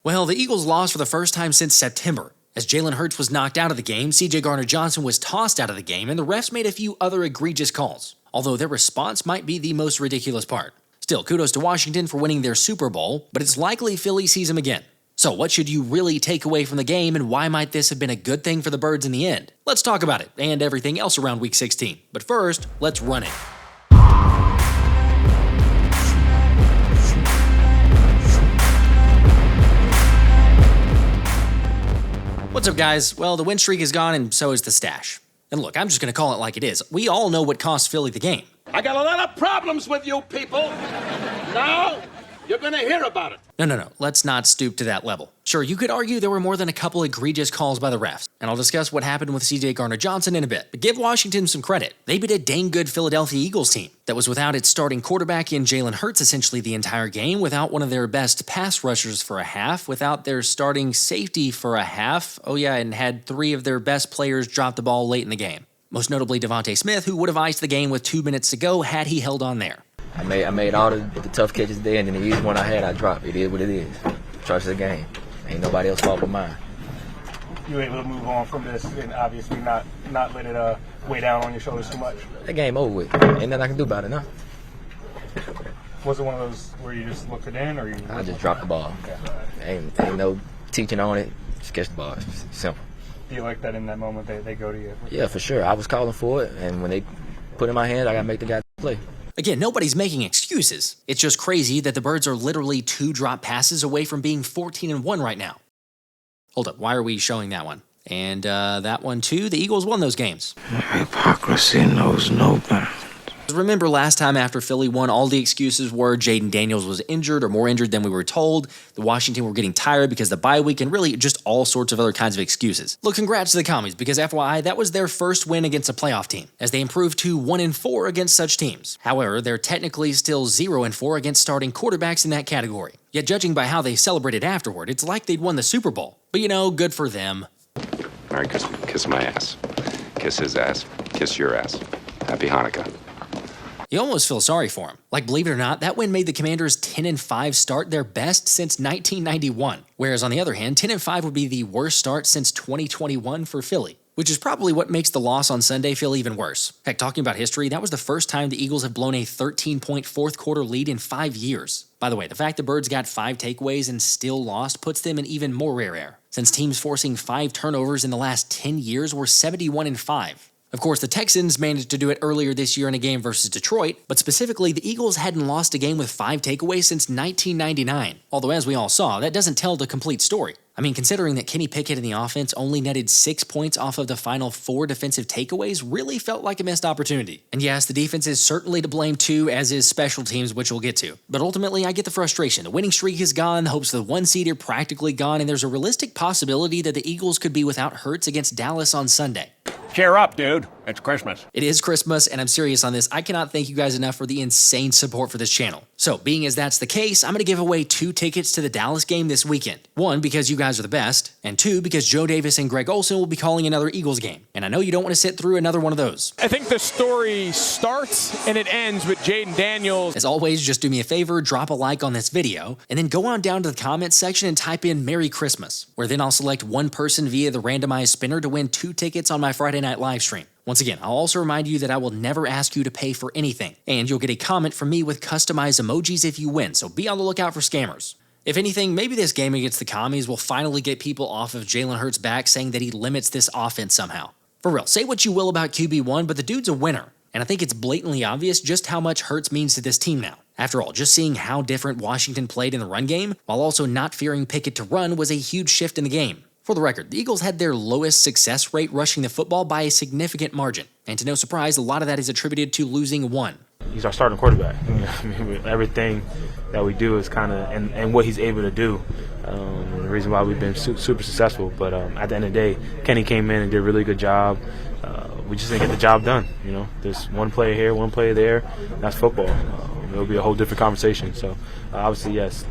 Well, the Eagles lost for the first time since September. As Jalen Hurts was knocked out of the game, Gardner Johnson was tossed out of the game, and the refs made a few other egregious calls, although their response might be the most ridiculous part. Still, kudos to Washington for winning their Super Bowl, but it's likely Philly sees them again. So what should you really take away from the game, and why might this have been a good thing for the Birds in the end? Let's talk about it, and everything else around Week 16. But first, let's run it. What's up, guys? Well, the win streak is gone, and so is the stash. And look, I'm just going to call it like it is. We all know what cost Philly the game. I got a lot of problems with you people. Now, you're going to hear about it. No. Let's not stoop to that level. Sure, you could argue there were more than a couple egregious calls by the refs, and I'll discuss what happened with Gardner Johnson in a bit. But give Washington some credit. They beat a dang good Philadelphia Eagles team that was without its starting quarterback in Jalen Hurts essentially the entire game, without one of their best pass rushers for a half, without their starting safety for a half. Oh yeah, and had three of their best players drop the ball late in the game. Most notably DeVonta Smith, who would have iced the game with 2 minutes to go had he held on there. I made all the tough catches there, and then the easy one I had, I dropped. It is what it is. Trust the game. Ain't nobody else's fault but mine. You were able to move on from this and obviously not let it weigh down on your shoulders too much. That game over with. Ain't nothing I can do about it now. Was it one of those where you just looked it in, or you? I just dropped the ball. Okay. Ain't no teaching on it. Just catch the ball. It's simple. Do you like that in that moment they go to you? Yeah, for sure. I was calling for it, and when they put it in my hands, I got to make the guy play. Again, nobody's making excuses. It's just crazy that the Birds are literally 2 drop passes away from being 14-1 right now. Hold up, why are we showing that one? And that one too, the Eagles won those games. Hypocrisy knows no bounds. Remember last time after Philly won, all the excuses were Jayden Daniels was injured or more injured than we were told, the Washington were getting tired because of the bye week, and really just all sorts of other kinds of excuses. Look, congrats to the Commies, because FYI, that was their first win against a playoff team, as they improved to 1-4 against such teams. However, they're technically still 0-4 against starting quarterbacks in that category. Yet judging by how they celebrated afterward, it's like they'd won the Super Bowl. But you know, good for them. Merry Christmas. Kiss my ass. Kiss his ass. Kiss your ass. Happy Hanukkah. You almost feel sorry for him. Like, believe it or not, that win made the Commanders' 10-5 start their best since 1991. Whereas on the other hand, 10-5 would be the worst start since 2021 for Philly, which is probably what makes the loss on Sunday feel even worse. Heck, talking about history, that was the first time the Eagles have blown a 13-point fourth quarter lead in 5 years. By the way, the fact the Birds got 5 takeaways and still lost puts them in even more rare air, since teams forcing 5 turnovers in the last 10 years were 71-5. Of course, the Texans managed to do it earlier this year in a game versus Detroit, but specifically, the Eagles hadn't lost a game with 5 takeaways since 1999. Although, as we all saw, that doesn't tell the complete story. I mean, considering that Kenny Pickett and the offense only netted 6 points off of the final 4 defensive takeaways really felt like a missed opportunity. And yes, the defense is certainly to blame too, as is special teams, which we'll get to. But ultimately, I get the frustration. The winning streak is gone, the hopes of the 1 seed are practically gone, and there's a realistic possibility that the Eagles could be without Hurts against Dallas on Sunday. Cheer up, dude. It's Christmas. It is Christmas, and I'm serious on this. I cannot thank you guys enough for the insane support for this channel. So, being as that's the case, I'm going to give away 2 tickets to the Dallas game this weekend. 1, because you guys are the best, and 2, because Joe Davis and Greg Olsen will be calling another Eagles game. And I know you don't want to sit through another one of those. I think the story starts and it ends with Jayden Daniels. As always, just do me a favor, drop a like on this video, and then go on down to the comments section and type in Merry Christmas, where then I'll select 1 person via the randomized spinner to win 2 tickets on my Friday night live stream. Once again, I'll also remind you that I will never ask you to pay for anything, and you'll get a comment from me with customized emojis if you win, so be on the lookout for scammers. If anything, maybe this game against the Commies will finally get people off of Jalen Hurts' back saying that he limits this offense somehow. For real, say what you will about QB1, but the dude's a winner, and I think it's blatantly obvious just how much Hurts means to this team now. After all, just seeing how different Washington played in the run game, while also not fearing Pickett to run, was a huge shift in the game. For the record, the Eagles had their lowest success rate rushing the football by a significant margin, and to no surprise, a lot of that is attributed to losing 1. He's our starting quarterback. Everything that we do is kind of and what he's able to do. The reason why we've been super successful. But at the end of the day, Kenny came in and did a really good job. We just didn't get the job done. You know, there's 1 player here, 1 player there. That's football. It'll be a whole different conversation. So obviously, yes,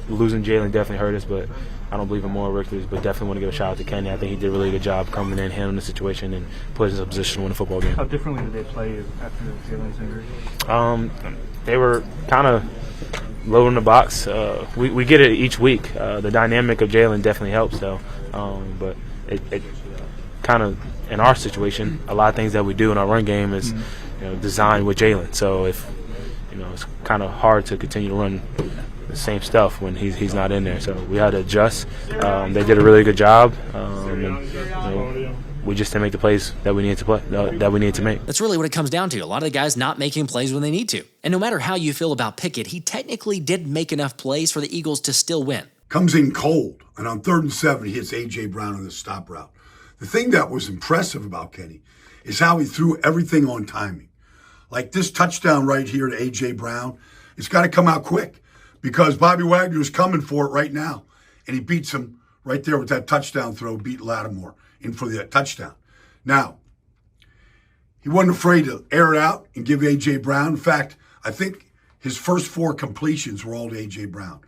losing Jalen definitely hurt us, but I don't believe in moral victories. But definitely want to give a shout out to Kenny. I think he did a really good job coming in, handling the situation, and put us in a position to win a football game. How differently did they play after Jalen's injury? They were kind of loading the box. We get it each week. The dynamic of Jalen definitely helps, though. But it kind of, in our situation, a lot of things that we do in our run game is designed with Jalen. So if it's kind of hard to continue to run the same stuff when he's not in there. So we had to adjust. They did a really good job, and we just didn't make the plays that we needed to make. That's really what it comes down to. A lot of the guys not making plays when they need to. And no matter how you feel about Pickett, he technically did make enough plays for the Eagles to still win. Comes in cold, and on 3rd and 7, he hits A.J. Brown on the stop route. The thing that was impressive about Kenny is how he threw everything on timing. Like this touchdown right here to A.J. Brown, it's got to come out quick because Bobby Wagner's coming for it right now. And he beats him right there with that touchdown throw, beat Lattimore in for the touchdown. Now, he wasn't afraid to air it out and give A.J. Brown. In fact, I think his first 4 completions were all to A.J. Brown.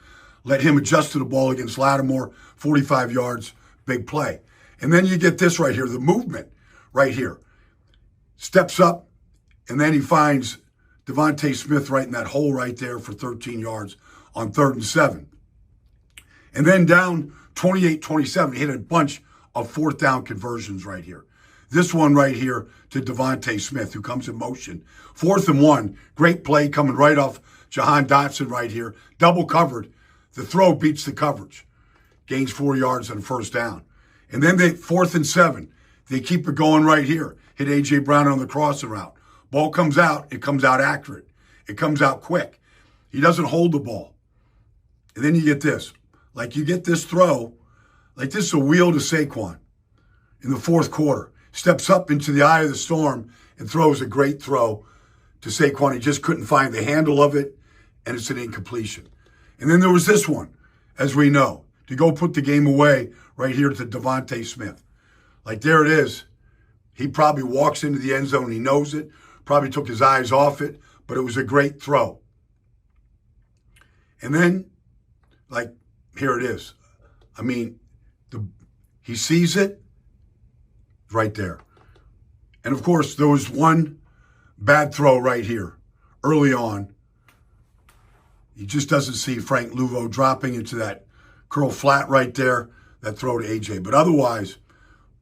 Let him adjust to the ball against Lattimore, 45 yards, big play. And then you get this right here, the movement right here. Steps up, and then he finds DeVonta Smith right in that hole right there for 13 yards on 3rd and 7. And then down 28-27, he hit a bunch of 4th down conversions right here. This one right here to DeVonta Smith, who comes in motion. 4th and 1, great play coming right off Jahan Dotson right here. Double covered. The throw beats the coverage. Gains 4 yards on 1st down. And then 4th and 7, they keep it going right here. Hit A.J. Brown on the crossing route. Ball comes out. It comes out accurate. It comes out quick. He doesn't hold the ball. And then you get this. Like you get this throw. Like this is a wheel to Saquon in the 4th quarter. Steps up into the eye of the storm and throws a great throw to Saquon. He just couldn't find the handle of it, and it's an incompletion. And then there was this one, as we know, to go put the game away right here to DeVonta Smith. Like there it is. He probably walks into the end zone. He knows it. Probably took his eyes off it, but it was a great throw. And then, like, here it is. I mean, he sees it right there. And, of course, there was one bad throw right here early on. He just doesn't see Frank Luvo dropping into that curl flat right there, that throw to A.J. But otherwise,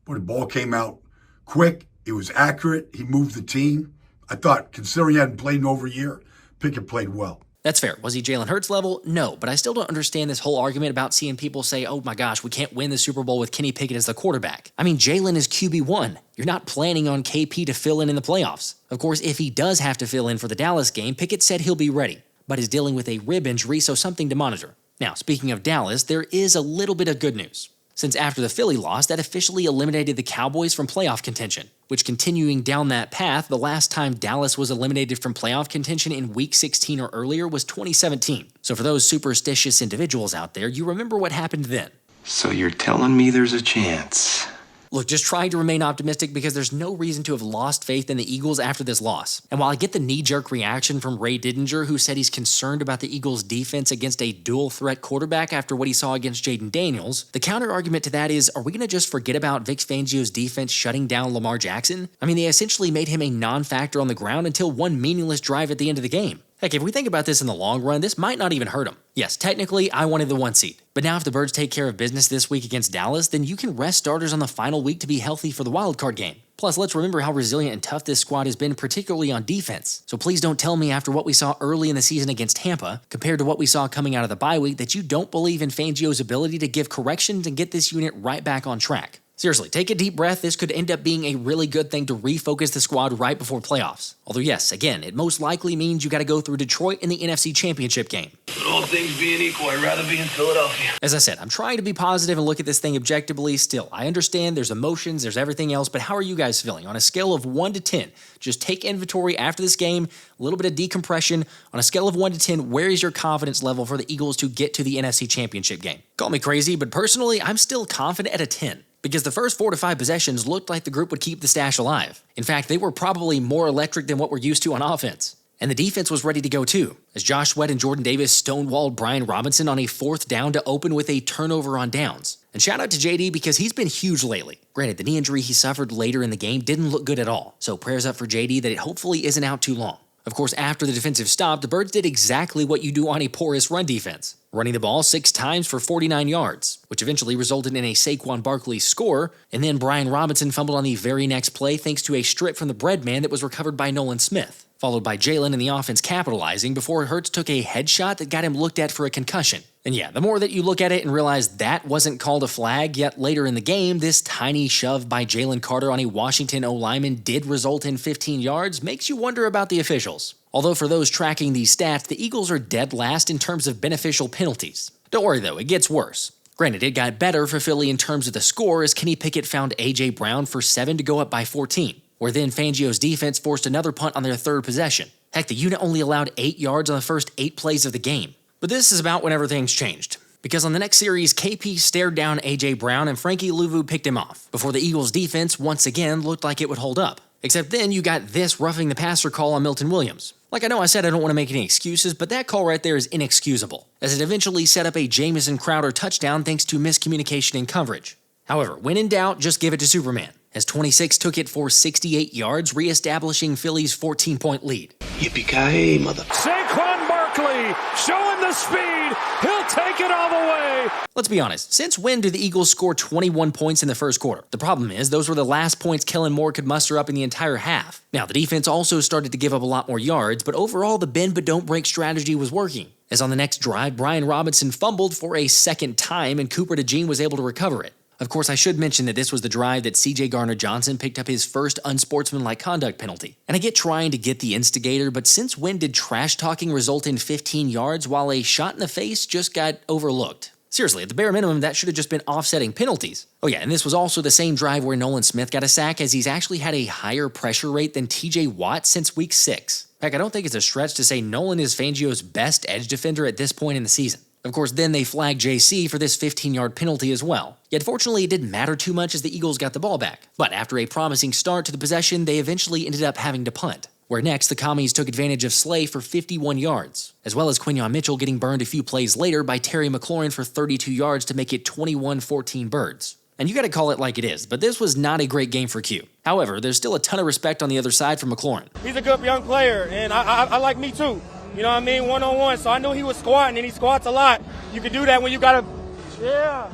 the ball came out quick. It was accurate. He moved the team. I thought, considering he hadn't played in over a year, Pickett played well. That's fair. Was he Jalen Hurts level? No, but I still don't understand this whole argument about seeing people say, oh my gosh, we can't win the Super Bowl with Kenny Pickett as the quarterback. I mean, Jalen is QB1. You're not planning on KP to fill in the playoffs. Of course, if he does have to fill in for the Dallas game, Pickett said he'll be ready, but is dealing with a rib injury, so something to monitor. Now, speaking of Dallas, there is a little bit of good news. Since after the Philly loss, that officially eliminated the Cowboys from playoff contention, which continuing down that path, the last time Dallas was eliminated from playoff contention in Week 16 or earlier was 2017. So for those superstitious individuals out there, you remember what happened then. So you're telling me there's a chance? Look, just trying to remain optimistic because there's no reason to have lost faith in the Eagles after this loss. And while I get the knee-jerk reaction from Ray Didinger, who said he's concerned about the Eagles' defense against a dual-threat quarterback after what he saw against Jayden Daniels, the counter-argument to that is, are we going to just forget about Vic Fangio's defense shutting down Lamar Jackson? I mean, they essentially made him a non-factor on the ground until one meaningless drive at the end of the game. Heck, if we think about this in the long run, this might not even hurt him. Yes, technically, I wanted the 1 seed. But now if the Birds take care of business this week against Dallas, then you can rest starters on the final week to be healthy for the wildcard game. Plus, let's remember how resilient and tough this squad has been, particularly on defense. So please don't tell me after what we saw early in the season against Tampa, compared to what we saw coming out of the bye week, that you don't believe in Fangio's ability to give corrections and get this unit right back on track. Seriously, take a deep breath. This could end up being a really good thing to refocus the squad right before playoffs. Although yes, again, it most likely means you gotta go through Detroit in the NFC Championship game. But all things being equal, I'd rather be in Philadelphia. As I said, I'm trying to be positive and look at this thing objectively. Still, I understand there's emotions, there's everything else, but how are you guys feeling? On a scale of 1 to 10, just take inventory after this game, a little bit of decompression. On a scale of 1 to 10, where is your confidence level for the Eagles to get to the NFC Championship game? Call me crazy, but personally, I'm still confident at a 10. Because the first 4 to 5 possessions looked like the group would keep the stash alive. In fact, they were probably more electric than what we're used to on offense. And the defense was ready to go too, as Josh Sweat and Jordan Davis stonewalled Brian Robinson on a 4th down to open with a turnover on downs. And shout out to JD because he's been huge lately. Granted, the knee injury he suffered later in the game didn't look good at all, so prayers up for JD that it hopefully isn't out too long. Of course, after the defensive stop, the Birds did exactly what you do on a porous run defense, running the ball 6 times for 49 yards, which eventually resulted in a Saquon Barkley score, and then Brian Robinson fumbled on the very next play thanks to a strip from the Breadman that was recovered by Nolan Smith, followed by Jalen and the offense capitalizing before Hurts took a headshot that got him looked at for a concussion. And yeah, the more that you look at it and realize that wasn't called a flag, yet later in the game, this tiny shove by Jalen Carter on a Washington O-lineman did result in 15 yards, makes you wonder about the officials. Although for those tracking these stats, the Eagles are dead last in terms of beneficial penalties. Don't worry though, it gets worse. Granted, it got better for Philly in terms of the score as Kenny Pickett found A.J. Brown for 7 to go up by 14, where then Fangio's defense forced another punt on their third possession. Heck, the unit only allowed 8 yards on the first 8 plays of the game. But this is about whenever things changed. Because on the next series, KP stared down A.J. Brown and Frankie Louvu picked him off, before the Eagles' defense once again looked like it would hold up. Except then you got this roughing the passer call on Milton Williams. Like I know I said I don't want to make any excuses, but that call right there is inexcusable, as it eventually set up a Jamison Crowder touchdown thanks to miscommunication in coverage. However, when in doubt, just give it to Superman, as 26 took it for 68 yards, reestablishing Philly's 14-point lead. Yippee-ki-yay, mother... Saquon Barkley showing the speed. He'll take it all the way. Let's be honest, since when did the Eagles score 21 points in the first quarter? The problem is, those were the last points Kellen Moore could muster up in the entire half. Now, the defense also started to give up a lot more yards, but overall the bend but don't break strategy was working. As on the next drive, Brian Robinson fumbled for a second time and Cooper DeJean was able to recover it. Of course, I should mention that this was the drive that Gardner Johnson picked up his first unsportsmanlike conduct penalty. And I get trying to get the instigator, but since when did trash talking result in 15 yards while a shot in the face just got overlooked? Seriously, at the bare minimum, that should have just been offsetting penalties. Oh yeah, and this was also the same drive where Nolan Smith got a sack, as he's actually had a higher pressure rate than TJ Watt since week 6. Heck, I don't think it's a stretch to say Nolan is Fangio's best edge defender at this point in the season. Of course, then they flagged JC for this 15-yard penalty as well. Yet fortunately, it didn't matter too much as the Eagles got the ball back. But after a promising start to the possession, they eventually ended up having to punt, where next the Commies took advantage of Slay for 51 yards, as well as Quinyon Mitchell getting burned a few plays later by Terry McLaurin for 32 yards to make it 21-14 Birds. And you gotta call it like it is, but this was not a great game for Q. However, there's still a ton of respect on the other side for McLaurin. He's a good young player, and I like me too. You know what I mean? One-on-one. So I knew he was squatting, and he squats a lot. You can do that when you got a... Yeah.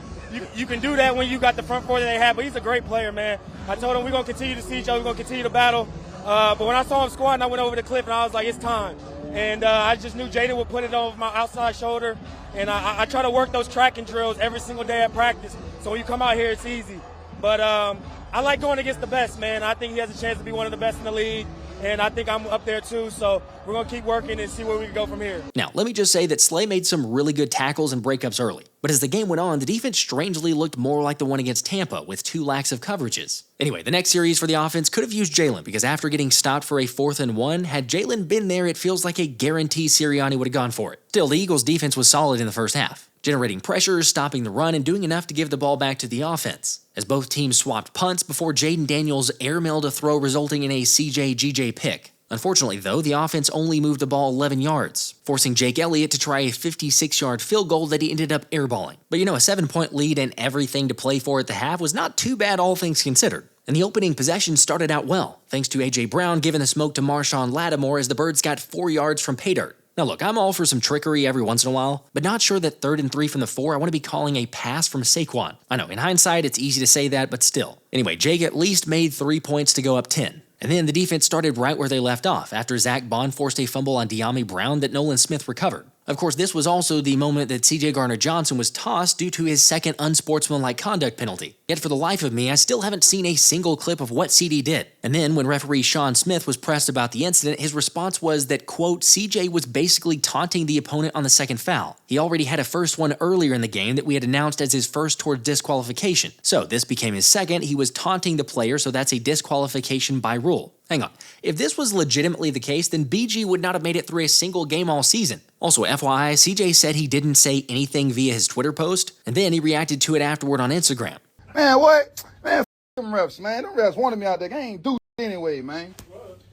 You can do that when you got the front four that they have. But he's a great player, man. I told him we're going to continue to see each other. We're going to continue to battle. But when I saw him squatting, I went over to Kliff, and I was like, it's time. And I just knew Jayden would put it over my outside shoulder. And I try to work those tracking drills every single day at practice. So when you come out here, it's easy. But I like going against the best, man. I think he has a chance to be one of the best in the league. And I think I'm up there too, so we're going to keep working and see where we can go from here. Now, let me just say that Slay made some really good tackles and breakups early. But as the game went on, the defense strangely looked more like the one against Tampa, with 2 lacks of coverages. Anyway, the next series for the offense could have used Jalen, because after getting stopped for a 4th and 1, had Jalen been there, it feels like a guarantee Sirianni would have gone for it. Still, the Eagles' defense was solid in the first half, generating pressures, stopping the run, and doing enough to give the ball back to the offense, as both teams swapped punts before Jayden Daniels airmailed a throw resulting in a CJ-GJ pick. Unfortunately, though, the offense only moved the ball 11 yards, forcing Jake Elliott to try a 56-yard field goal that he ended up airballing. But you know, a 7-point lead and everything to play for at the half was not too bad, all things considered. And the opening possession started out well, thanks to A.J. Brown giving the smoke to Marshawn Lattimore as the Birds got 4 yards from pay dirt. Now look, I'm all for some trickery every once in a while, but not sure that 3rd and 3 from the 4 I want to be calling a pass from Saquon. I know, in hindsight, it's easy to say that, but still. Anyway, Jake at least made 3 points to go up 10. And then the defense started right where they left off, after Zack Baun forced a fumble on De'Ami Brown that Nolan Smith recovered. Of course, this was also the moment that Gardner Johnson was tossed due to his second unsportsmanlike conduct penalty. Yet for the life of me, I still haven't seen a single clip of what CD did. And then when referee Sean Smith was pressed about the incident, his response was that, quote, CJ was basically taunting the opponent on the second foul. He already had a first one earlier in the game that we had announced as his first toward disqualification. So this became his second. He was taunting the player, so that's a disqualification by rule. Hang on. If this was legitimately the case, then BG would not have made it through a single game all season. Also, FYI, CJ said he didn't say anything via his Twitter post, and then he reacted to it afterward on Instagram. Man, what? Man, them refs, man. Them refs wanted me out there. I ain't do anyway, man.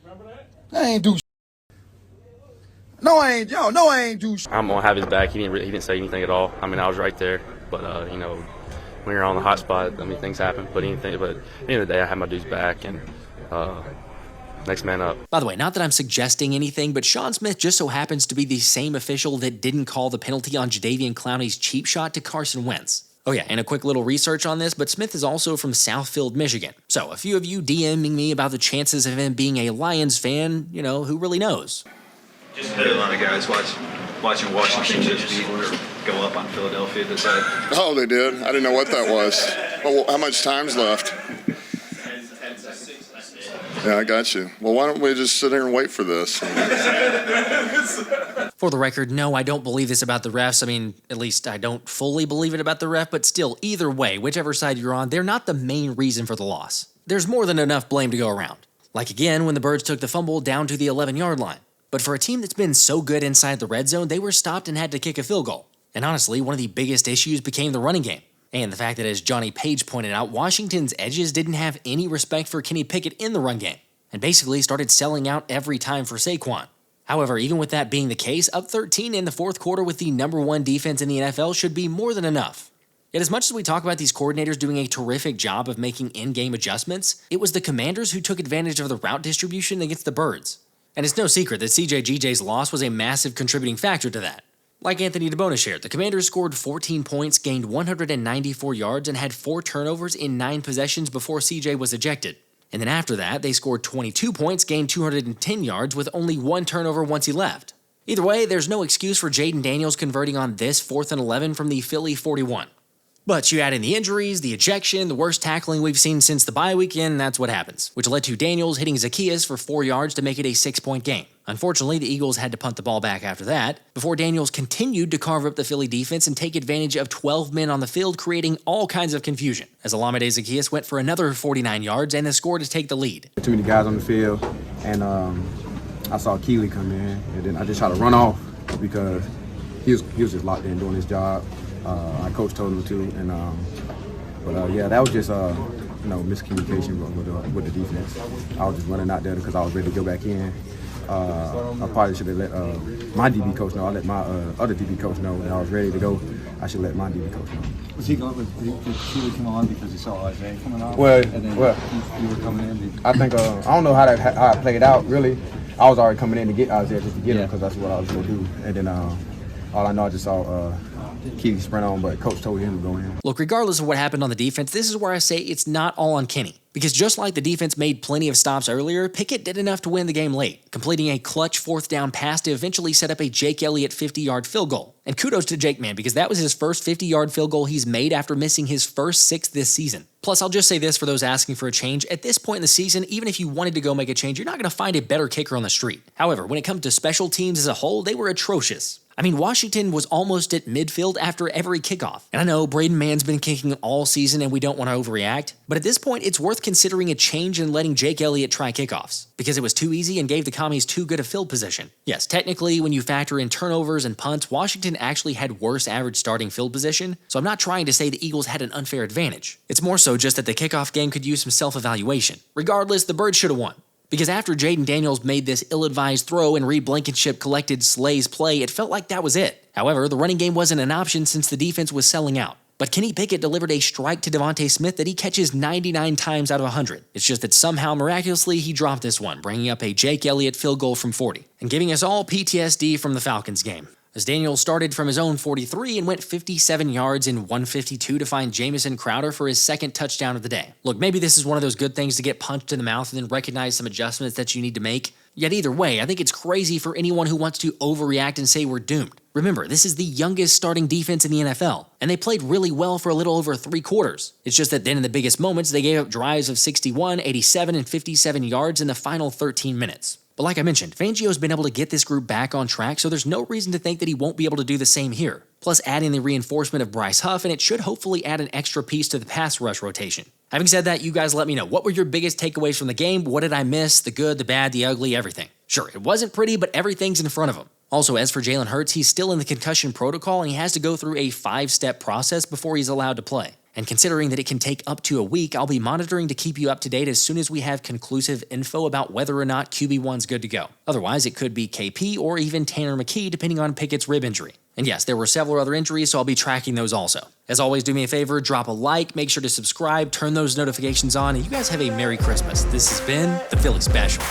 Remember that? I ain't do No, I ain't, yo. No, I ain't do I'm gonna have his back. He didn't say anything at all. I mean, I was right there, but you know, when you're on the hot spot, I mean, things happen. But at the end of the day, I had my dude's back, and Next man up. By the way, not that I'm suggesting anything, but Sean Smith just so happens to be the same official that didn't call the penalty on Jadeveon Clowney's cheap shot to Carson Wentz. Oh yeah, and a quick little research on this, but Smith is also from Southfield, Michigan. So a few of you DMing me about the chances of him being a Lions fan, who really knows? Just a lot of guys watching Washington just go up on Philadelphia this side. Oh, they did? I didn't know what that was. Well, how much time's left? Yeah, I got you. Well, why don't we just sit here and wait for this? For the record, no, I don't believe this about the refs. I mean, at least I don't fully believe it about the ref, but still, either way, whichever side you're on, they're not the main reason for the loss. There's more than enough blame to go around. Like again, when the Birds took the fumble down to the 11-yard line. But for a team that's been so good inside the red zone, they were stopped and had to kick a field goal. And honestly, one of the biggest issues became the running game. And the fact that, as Johnny Page pointed out, Washington's edges didn't have any respect for Kenny Pickett in the run game, and basically started selling out every time for Saquon. However, even with that being the case, up 13 in the fourth quarter with the #1 defense in the NFL should be more than enough. Yet as much as we talk about these coordinators doing a terrific job of making in-game adjustments, it was the Commanders who took advantage of the route distribution against the Birds. And it's no secret that CJGJ's loss was a massive contributing factor to that. Like Anthony DeBona shared, the Commanders scored 14 points, gained 194 yards, and had 4 turnovers in 9 possessions before CJ was ejected. And then after that, they scored 22 points, gained 210 yards with only 1 turnover once he left. Either way, there's no excuse for Jayden Daniels converting on this 4th and 11 from the Philly 41. But you add in the injuries, the ejection, the worst tackling we've seen since the bye weekend, that's what happens, which led to Daniels hitting Zacchaeus for 4 yards to make it a 6-point game. Unfortunately, the Eagles had to punt the ball back after that, before Daniels continued to carve up the Philly defense and take advantage of 12 men on the field, creating all kinds of confusion, as Olamide Zacchaeus went for another 49 yards and the score to take the lead. Too many guys on the field, and I saw Keeley come in, and then I just tried to run off because he was just locked in doing his job. My coach told him to, and yeah, that was just miscommunication with the defense. I was just running out there because I was ready to go back in. I probably should have let my DB coach know. I let my other DB coach know that I was ready to go. I should let my DB coach know. Was he going? Did he come on because he saw Isaiah coming on? Well, and then you were coming in. I think I don't know how it played out really. I was already coming in to get Isaiah just to get him because that's what I was going to do. And then all I know, I just saw Keeley sprint on, but coach told him to go in. Look, regardless of what happened on the defense, this is where I say it's not all on Kenny. Because just like the defense made plenty of stops earlier, Pickett did enough to win the game late, completing a clutch 4th down pass to eventually set up a Jake Elliott 50-yard field goal. And kudos to Jake, man, because that was his first 50-yard field goal he's made after missing his first 6 this season. Plus, I'll just say this for those asking for a change. At this point in the season, even if you wanted to go make a change, you're not going to find a better kicker on the street. However, when it comes to special teams as a whole, they were atrocious. I mean, Washington was almost at midfield after every kickoff. And I know Braden Mann's been kicking all season and we don't want to overreact, but at this point, it's worth considering a change in letting Jake Elliott try kickoffs, because it was too easy and gave the Commies too good a field position. Yes, technically, when you factor in turnovers and punts, Washington actually had worse average starting field position, so I'm not trying to say the Eagles had an unfair advantage. It's more so just that the kickoff game could use some self-evaluation. Regardless, the Birds should have won. Because after Jayden Daniels made this ill-advised throw and Reed Blankenship collected Slay's play, it felt like that was it. However, the running game wasn't an option since the defense was selling out. But Kenny Pickett delivered a strike to DeVonta Smith that he catches 99 times out of 100. It's just that somehow, miraculously, he dropped this one, bringing up a Jake Elliott field goal from 40, and giving us all PTSD from the Falcons game. As Daniels started from his own 43 and went 57 yards in 152 to find Jamison Crowder for his 2nd touchdown of the day. Look, maybe this is one of those good things to get punched in the mouth and then recognize some adjustments that you need to make. Yet either way, I think it's crazy for anyone who wants to overreact and say we're doomed. Remember, this is the youngest starting defense in the NFL, and they played really well for a little over 3 quarters. It's just that then in the biggest moments, they gave up drives of 61, 87, and 57 yards in the final 13 minutes. But like I mentioned, Fangio's been able to get this group back on track, so there's no reason to think that he won't be able to do the same here. Plus adding the reinforcement of Bryce Huff, and it should hopefully add an extra piece to the pass rush rotation. Having said that, you guys let me know. What were your biggest takeaways from the game? What did I miss? The good, the bad, the ugly, everything. Sure, it wasn't pretty, but everything's in front of him. Also, as for Jalen Hurts, he's still in the concussion protocol, and he has to go through a 5-step process before he's allowed to play. And considering that it can take up to a week, I'll be monitoring to keep you up to date as soon as we have conclusive info about whether or not QB1's good to go. Otherwise, it could be KP or even Tanner McKee, depending on Pickett's rib injury. And yes, there were several other injuries, so I'll be tracking those also. As always, do me a favor, drop a like, make sure to subscribe, turn those notifications on, and you guys have a Merry Christmas. This has been the Philly Special.